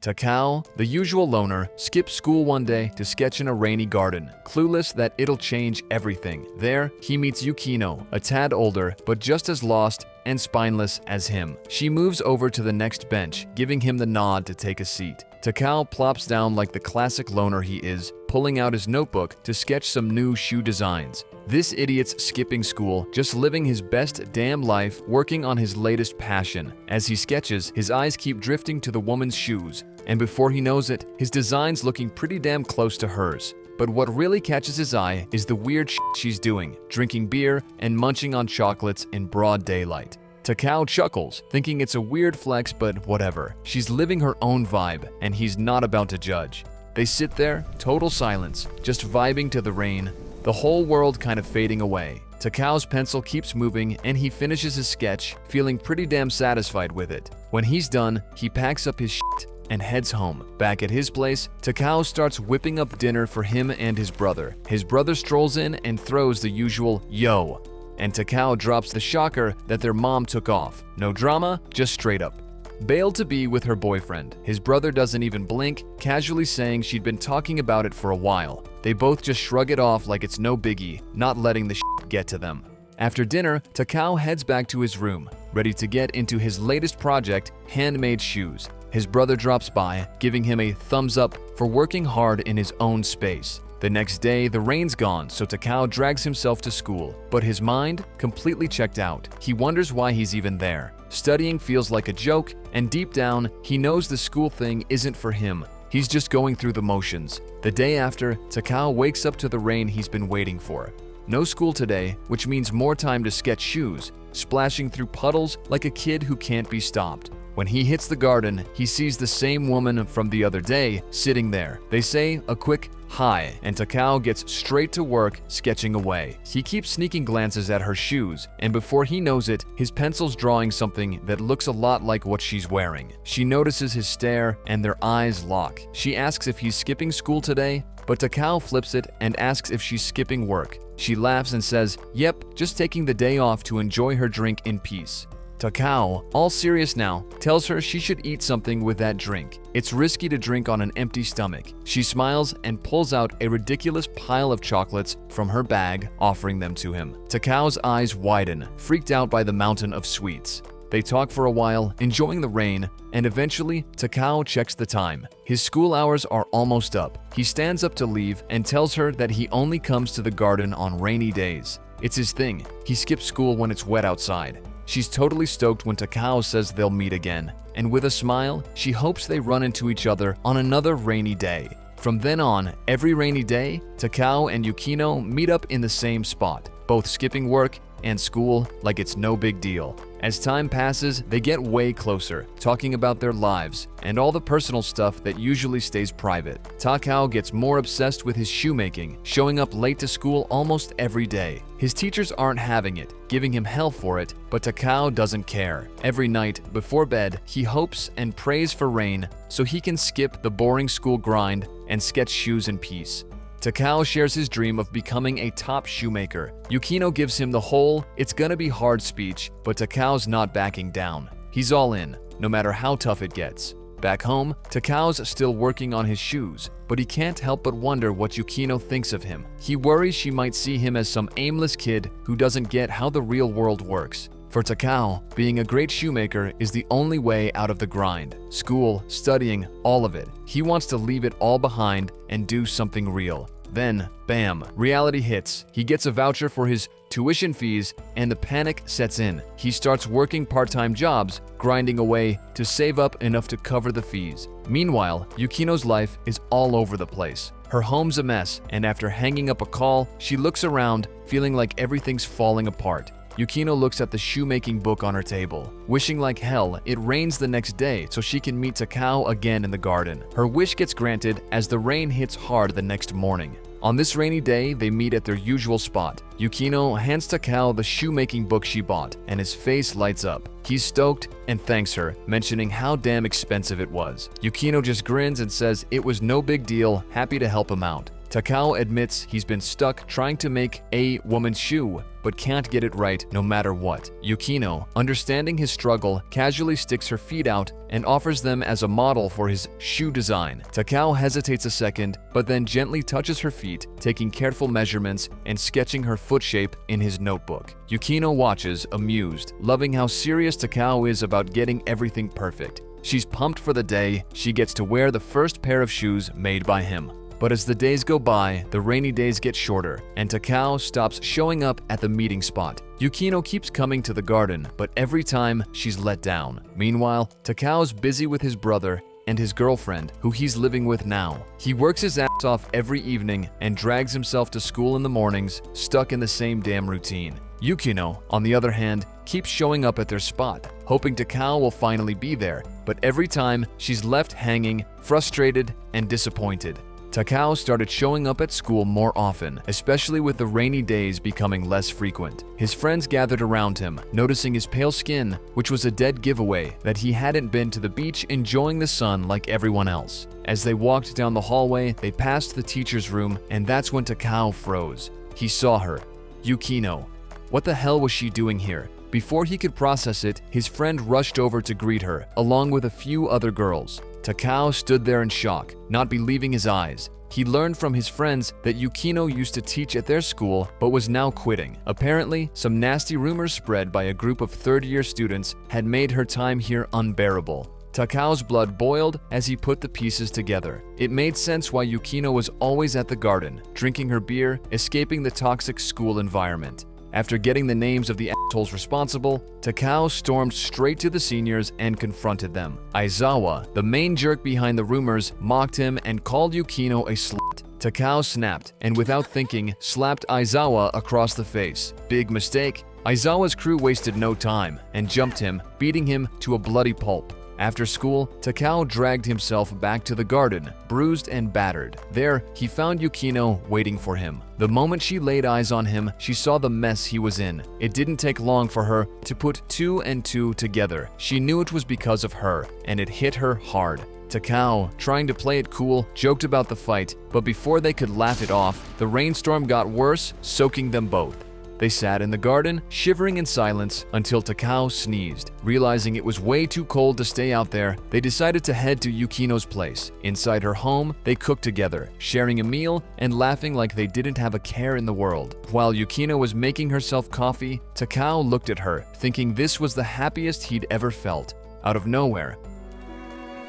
Takao, the usual loner, skips school one day to sketch in a rainy garden, clueless that it'll change everything. There, he meets Yukino, a tad older, but just as lost and spineless as him. She moves over to the next bench, giving him the nod to take a seat. Takao plops down like the classic loner he is, pulling out his notebook to sketch some new shoe designs. This idiot's skipping school, just living his best damn life, working on his latest passion. As he sketches, his eyes keep drifting to the woman's shoes, and before he knows it, his design's looking pretty damn close to hers. But what really catches his eye is the weird shit she's doing, drinking beer and munching on chocolates in broad daylight. Takao chuckles, thinking it's a weird flex, but whatever. She's living her own vibe, and he's not about to judge. They sit there, total silence, just vibing to the rain, the whole world kind of fading away. Takao's pencil keeps moving, and he finishes his sketch, feeling pretty damn satisfied with it. When he's done, he packs up his shit and heads home. Back at his place, Takao starts whipping up dinner for him and his brother. His brother strolls in and throws the usual "yo," and Takao drops the shocker that their mom took off. No drama, just straight up. Bailed to be with her boyfriend. His brother doesn't even blink, casually saying she'd been talking about it for a while. They both just shrug it off like it's no biggie, not letting the shit get to them. After dinner, Takao heads back to his room, ready to get into his latest project, handmade shoes. His brother drops by, giving him a thumbs up for working hard in his own space. The next day, the rain's gone, so Takao drags himself to school, but his mind completely checked out. He wonders why he's even there. Studying feels like a joke, and deep down, he knows the school thing isn't for him. He's just going through the motions. The day after, Takao wakes up to the rain he's been waiting for. No school today, which means more time to sketch shoes, splashing through puddles like a kid who can't be stopped. When he hits the garden, he sees the same woman from the other day sitting there. They say a quick hi, and Takao gets straight to work sketching away. He keeps sneaking glances at her shoes, and before he knows it, his pencil's drawing something that looks a lot like what she's wearing. She notices his stare, and their eyes lock. She asks if he's skipping school today, but Takao flips it and asks if she's skipping work. She laughs and says, "Yep, just taking the day off to enjoy her drink in peace." Takao, all serious now, tells her she should eat something with that drink. It's risky to drink on an empty stomach. She smiles and pulls out a ridiculous pile of chocolates from her bag, offering them to him. Takao's eyes widen, freaked out by the mountain of sweets. They talk for a while, enjoying the rain, and eventually, Takao checks the time. His school hours are almost up. He stands up to leave and tells her that he only comes to the garden on rainy days. It's his thing. He skips school when it's wet outside. She's totally stoked when Takao says they'll meet again, and with a smile, she hopes they run into each other on another rainy day. From then on, every rainy day, Takao and Yukino meet up in the same spot, both skipping work and school like it's no big deal. As time passes, they get way closer, talking about their lives and all the personal stuff that usually stays private. Takao gets more obsessed with his shoemaking, showing up late to school almost every day. His teachers aren't having it, giving him hell for it, but Takao doesn't care. Every night, before bed, he hopes and prays for rain so he can skip the boring school grind and sketch shoes in peace. Takao shares his dream of becoming a top shoemaker. Yukino gives him the whole "it's gonna be hard" speech, but Takao's not backing down. He's all in, no matter how tough it gets. Back home, Takao's still working on his shoes, but he can't help but wonder what Yukino thinks of him. He worries she might see him as some aimless kid who doesn't get how the real world works. For Takao, being a great shoemaker is the only way out of the grind. School, studying, all of it. He wants to leave it all behind and do something real. Then, bam, reality hits. He gets a voucher for his tuition fees, and the panic sets in. He starts working part-time jobs, grinding away to save up enough to cover the fees. Meanwhile, Yukino's life is all over the place. Her home's a mess, and after hanging up a call, she looks around, feeling like everything's falling apart. Yukino looks at the shoemaking book on her table. Wishing like hell it rains the next day so she can meet Takao again in the garden. Her wish gets granted as the rain hits hard the next morning. On this rainy day, they meet at their usual spot. Yukino hands Takao the shoemaking book she bought, and his face lights up. He's stoked and thanks her, mentioning how damn expensive it was. Yukino just grins and says it was no big deal, happy to help him out. Takao admits he's been stuck trying to make a woman's shoe, but can't get it right no matter what. Yukino, understanding his struggle, casually sticks her feet out and offers them as a model for his shoe design. Takao hesitates a second, but then gently touches her feet, taking careful measurements and sketching her foot shape in his notebook. Yukino watches, amused, loving how serious Takao is about getting everything perfect. She's pumped for the day she gets to wear the first pair of shoes made by him. But as the days go by, the rainy days get shorter, and Takao stops showing up at the meeting spot. Yukino keeps coming to the garden, but every time she's let down. Meanwhile, Takao's busy with his brother and his girlfriend, who he's living with now. He works his ass off every evening and drags himself to school in the mornings, stuck in the same damn routine. Yukino, on the other hand, keeps showing up at their spot, hoping Takao will finally be there, but every time she's left hanging, frustrated and disappointed. Takao started showing up at school more often, especially with the rainy days becoming less frequent. His friends gathered around him, noticing his pale skin, which was a dead giveaway that he hadn't been to the beach enjoying the sun like everyone else. As they walked down the hallway, they passed the teacher's room, and that's when Takao froze. He saw her. Yukino. What the hell was she doing here? Before he could process it, his friend rushed over to greet her, along with a few other girls. Takao stood there in shock, not believing his eyes. He learned from his friends that Yukino used to teach at their school but was now quitting. Apparently, some nasty rumors spread by a group of third-year students had made her time here unbearable. Takao's blood boiled as he put the pieces together. It made sense why Yukino was always at the garden, drinking her beer, escaping the toxic school environment. After getting the names of the assholes responsible, Takao stormed straight to the seniors and confronted them. Aizawa, the main jerk behind the rumors, mocked him and called Yukino a slut. Takao snapped and without thinking, slapped Aizawa across the face. Big mistake. Aizawa's crew wasted no time and jumped him, beating him to a bloody pulp. After school, Takao dragged himself back to the garden, bruised and battered. There, he found Yukino waiting for him. The moment she laid eyes on him, she saw the mess he was in. It didn't take long for her to put two and two together. She knew it was because of her, and it hit her hard. Takao, trying to play it cool, joked about the fight, but before they could laugh it off, the rainstorm got worse, soaking them both. They sat in the garden, shivering in silence, until Takao sneezed. Realizing it was way too cold to stay out there, they decided to head to Yukino's place. Inside her home, they cooked together, sharing a meal and laughing like they didn't have a care in the world. While Yukino was making herself coffee, Takao looked at her, thinking this was the happiest he'd ever felt. Out of nowhere,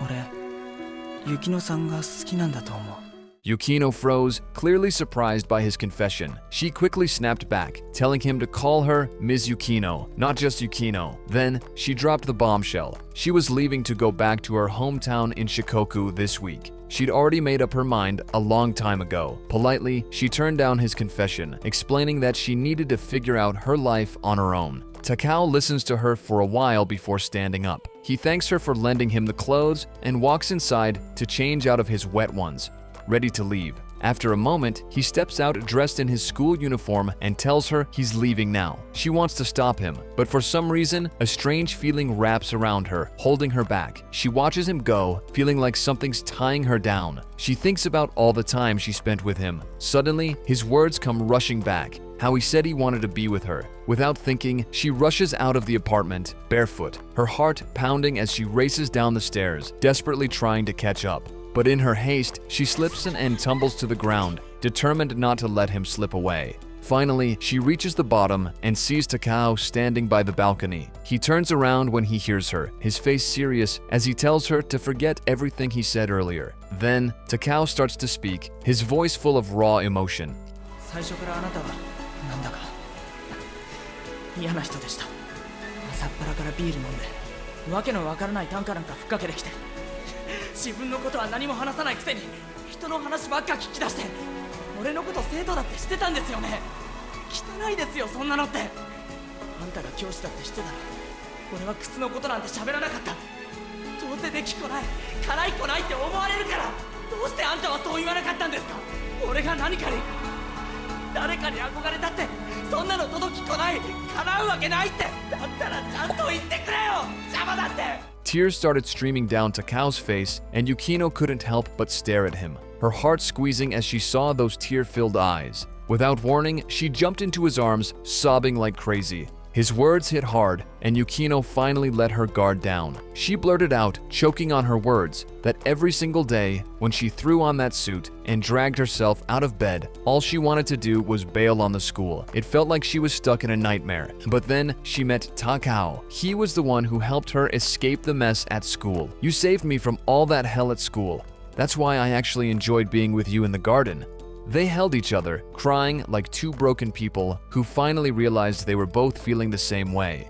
俺、雪乃さんが好きなんだと思う。 Yukino froze, clearly surprised by his confession. She quickly snapped back, telling him to call her Ms. Yukino, not just Yukino. Then, she dropped the bombshell. She was leaving to go back to her hometown in Shikoku this week. She'd already made up her mind a long time ago. Politely, she turned down his confession, explaining that she needed to figure out her life on her own. Takao listens to her for a while before standing up. He thanks her for lending him the clothes and walks inside to change out of his wet ones, ready to leave. After a moment, he steps out dressed in his school uniform and tells her he's leaving now. She wants to stop him, but for some reason, a strange feeling wraps around her, holding her back. She watches him go, feeling like something's tying her down. She thinks about all the time she spent with him. Suddenly, his words come rushing back. How he said he wanted to be with her. Without thinking, she rushes out of the apartment, barefoot, her heart pounding as she races down the stairs, desperately trying to catch up. But in her haste, she slips and tumbles to the ground, determined not to let him slip away. Finally, she reaches the bottom and sees Takao standing by the balcony. He turns around when he hears her, his face serious as he tells her to forget everything he said earlier. Then, Takao starts to speak, his voice full of raw emotion. 最初からあなたはなんだか嫌な人でした。朝っぱらからビール飲んで、わけのわからない短歌なんかふっかけてきて、自分のことは何も話さないくせに人の話ばっか聞き出して、俺のこと生徒だって知ってたんですよね。汚いですよそんなのって。あんたが教師だって知ってたら俺は靴のことなんて喋らなかった。どうせできっこない、辛い子ないって思われるから。どうしてあんたはそう言わなかったんですか。俺が何かに誰かに憧れたってそんなの届きっこない、叶うわけないって。だったらちゃんと言ってくれよ、邪魔だって。 Tears started streaming down Takao's face, and Yukino couldn't help but stare at him. her heart squeezing as she saw those tear-filled eyes. Without warning, she jumped into his arms, sobbing like crazy. His words hit hard, and Yukino finally let her guard down. She blurted out, choking on her words, that every single day, when she threw on that suit and dragged herself out of bed, all she wanted to do was bail on the school. It felt like she was stuck in a nightmare. But then she met Takao. He was the one who helped her escape the mess at school. You saved me from all that hell at school. That's why I actually enjoyed being with you in the garden. They held each other, crying like two broken people who finally realized they were both feeling the same way.